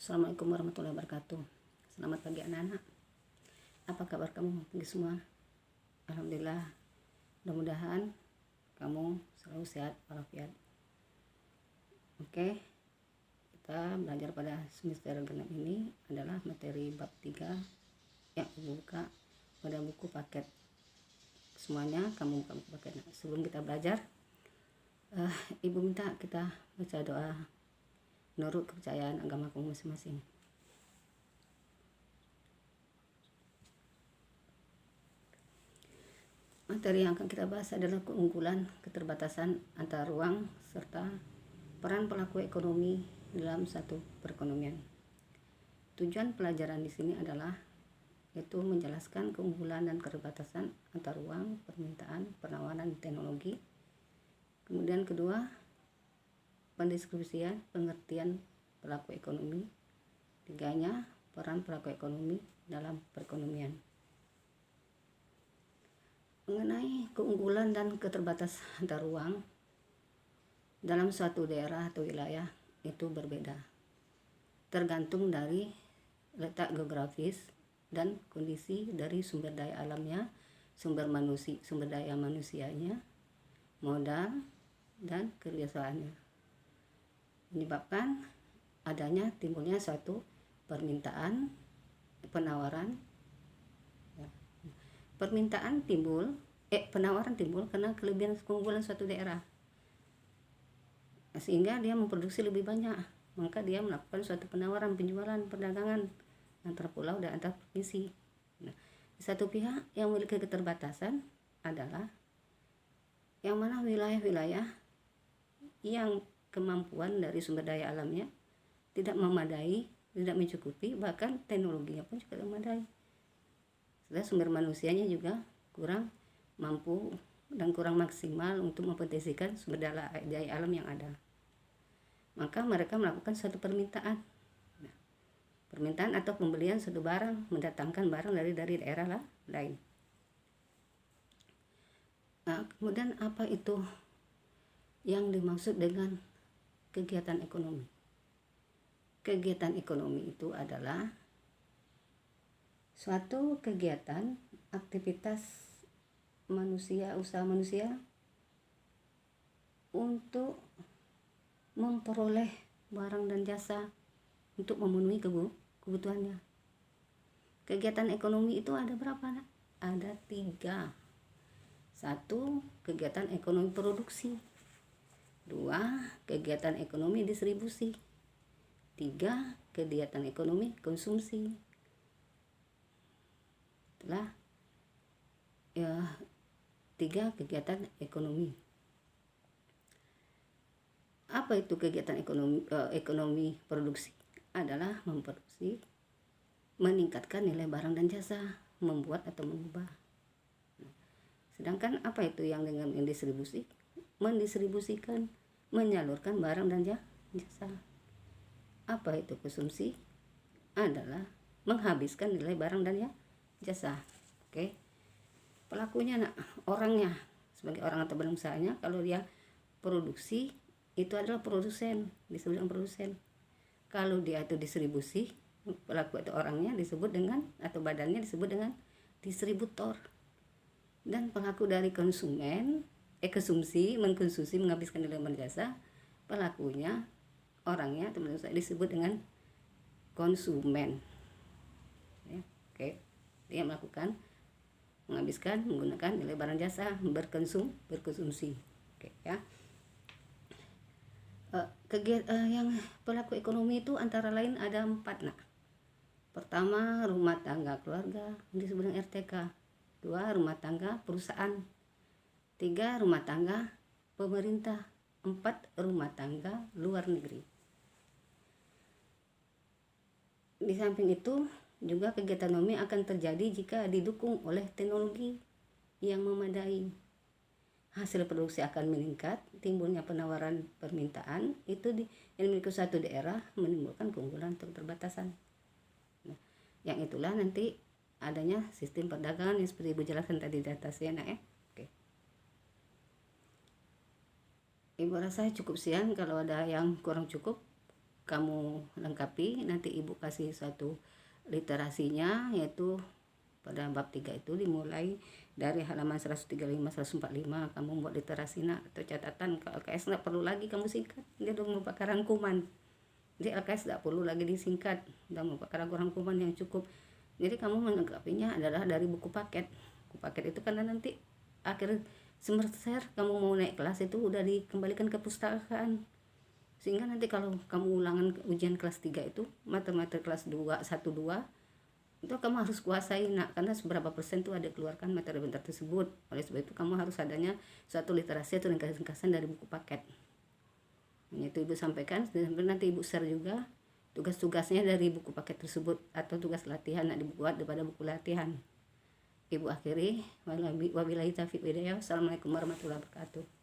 Assalamualaikum warahmatullahi wabarakatuh. Selamat pagi anak-anak. Apa kabar kamu pagi semua? Alhamdulillah. Mudah-mudahan kamu selalu sehat walafiat. Oke. Kita belajar pada semester genap ini adalah materi bab 3 yang buka pada buku paket. Semuanya kamu buka buku paket. Sebelum kita belajar, Ibu minta kita baca doa menurut kepercayaan agama kamu masing-masing. Materi yang akan kita bahas adalah keunggulan, keterbatasan antar ruang, serta peran pelaku ekonomi dalam satu perekonomian. Tujuan pelajaran di sini adalah yaitu menjelaskan keunggulan dan keterbatasan antar ruang, permintaan, penawaran, teknologi. Kemudian kedua, pendeskripsian pengertian pelaku ekonomi. Tiganya, peran pelaku ekonomi dalam perekonomian. Mengenai keunggulan dan keterbatasan antar ruang dalam suatu daerah atau wilayah itu berbeda, tergantung dari letak geografis dan kondisi dari sumber daya alamnya, sumber daya manusianya, modal, dan kebiasaannya. Menyebabkan adanya timbulnya suatu permintaan, penawaran. Penawaran timbul karena kelebihan keunggulan suatu daerah, sehingga dia memproduksi lebih banyak, maka dia melakukan suatu penawaran, penjualan, perdagangan antar pulau dan antar provinsi. Nah, di satu pihak yang memiliki keterbatasan adalah yang mana wilayah-wilayah yang kemampuan dari sumber daya alamnya tidak memadai, tidak mencukupi, bahkan teknologinya pun juga tidak memadai. Sudah sumber manusianya juga kurang mampu dan kurang maksimal untuk mempotensikan sumber daya alam yang ada. Maka mereka melakukan suatu permintaan. Nah, permintaan atau pembelian suatu barang, mendatangkan barang dari daerah lain. Nah, kemudian apa itu yang dimaksud dengan kegiatan ekonomi? Kegiatan ekonomi itu adalah suatu kegiatan, aktivitas manusia, usaha manusia untuk memperoleh barang dan jasa untuk memenuhi kebutuhannya. Kegiatan ekonomi itu ada berapa? Ada 3. 1. Kegiatan ekonomi produksi. 2. Kegiatan ekonomi distribusi. 3. Kegiatan ekonomi konsumsi. Itulah 3 kegiatan ekonomi. Apa itu kegiatan ekonomi produksi? Adalah memproduksi, meningkatkan nilai barang dan jasa, membuat atau mengubah. Sedangkan apa itu yang dengan distribusi? Mendistribusikan, menyalurkan barang dan jasa. Apa itu konsumsi? Adalah menghabiskan nilai barang dan jasa. Oke. Pelakunya orangnya sebagai orang atau bangsanya, kalau dia produksi itu adalah produsen, disebut dengan produsen. Kalau dia itu distribusi, pelaku atau orangnya disebut dengan atau badannya disebut dengan distributor. Dan pelaku dari konsumen, konsumsi, mengkonsumsi, menghabiskan nilai barang jasa, pelakunya orangnya atau manusia disebut dengan konsumen. Ya, oke. Dia menghabiskan menggunakan nilai barang jasa, berkonsumsi. Oke, ya. Yang pelaku ekonomi itu antara lain ada 4. Pertama, rumah tangga keluarga, disebut dengan RTK. 2, rumah tangga perusahaan. 3, rumah tangga pemerintah. 4, rumah tangga luar negeri. Di samping itu juga kegiatan ekonomi akan terjadi jika didukung oleh teknologi yang memadai. Hasil produksi akan meningkat, timbulnya penawaran permintaan itu yang dimiliki suatu daerah menimbulkan keunggulan atau keterbatasan. Nah, yang itulah nanti adanya sistem perdagangan yang seperti Ibu jelaskan tadi di atasnya, Oke. Ibu rasa cukup sekian. Kalau ada yang kurang cukup kamu lengkapi, nanti ibu kasih suatu literasinya, yaitu pada bab 3 itu dimulai dari halaman 135 145 kamu buat literasi atau catatan. Ke LKS nggak perlu lagi kamu singkat, dia udah merupakan rangkuman. Jadi LKS nggak perlu lagi disingkat, udah merupakan rangkuman yang cukup. Jadi kamu melengkapinya adalah dari buku paket. Buku paket itu karena nanti akhir semester kamu mau naik kelas itu udah dikembalikan ke pustakaan, sehingga nanti kalau kamu ulangan ujian kelas 3 itu matematika kelas 2 1 2 itu kamu harus kuasai karena seberapa persen tuh ada keluarkan materi bentar tersebut. Oleh sebab itu kamu harus adanya suatu literasi atau ringkasan dari buku paket. Itu ibu sampaikan, dan nanti ibu share juga tugas-tugasnya dari buku paket tersebut atau tugas latihan yang dibuat daripada buku latihan. Ibu akhiri, wabillahi taufiq wal hidayah. Wassalamualaikum warahmatullahi wabarakatuh.